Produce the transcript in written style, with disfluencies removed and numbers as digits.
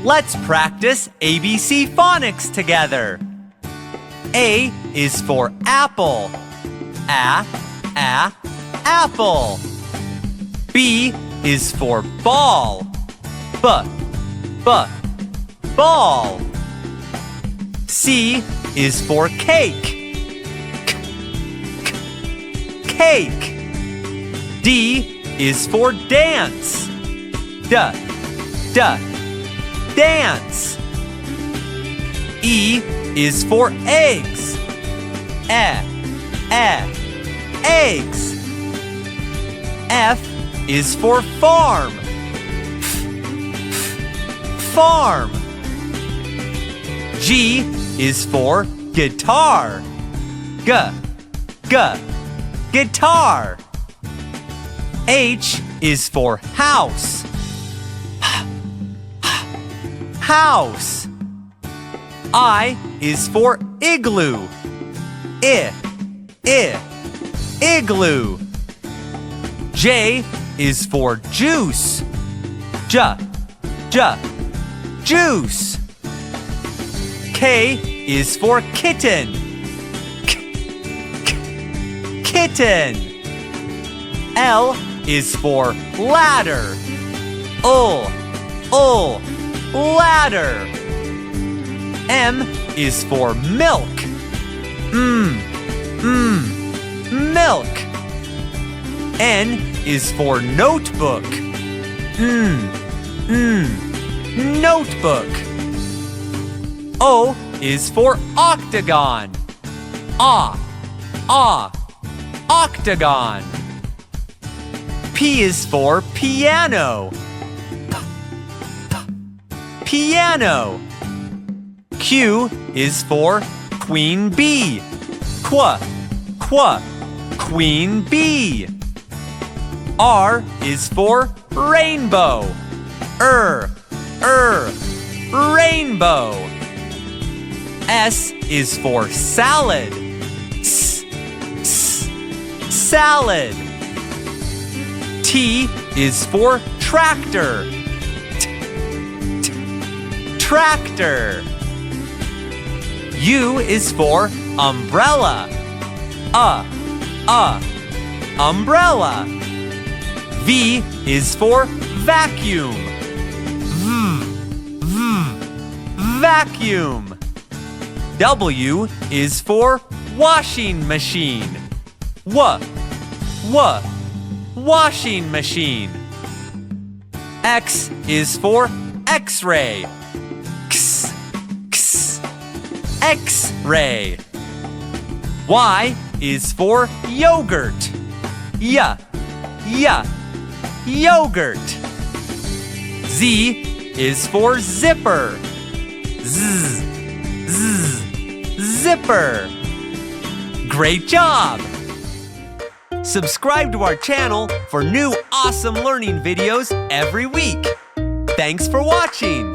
Let's practice ABC phonics together. A is for apple. Apple. B is for ball. Ball. C is for cake. Cake. D is for dance. Dance. E is for eggs. Eggs. F is for farm. Farm. G is for guitar. Guitar. H is for house. House. I is for igloo. Igloo. J is for juice. Juice. K is for kitten. Kitten. L is for ladder. Ladder. M is for milk. Milk. N is for notebook. Notebook. O is for octagon. Octagon. P is for piano. Piano. Q is for queen bee. Queen bee. R is for rainbow. Rainbow. S is for salad. Salad. T is for tractor. Tractor. U is for umbrella. Umbrella. V is for vacuum. Vacuum. W is for washing machine. Washing machine. X is for X-ray. X-ray. Y is for yogurt. Yogurt. Z is for zipper. Zipper. Great job! Subscribe to our channel for new awesome learning videos every week. Thanks for watching!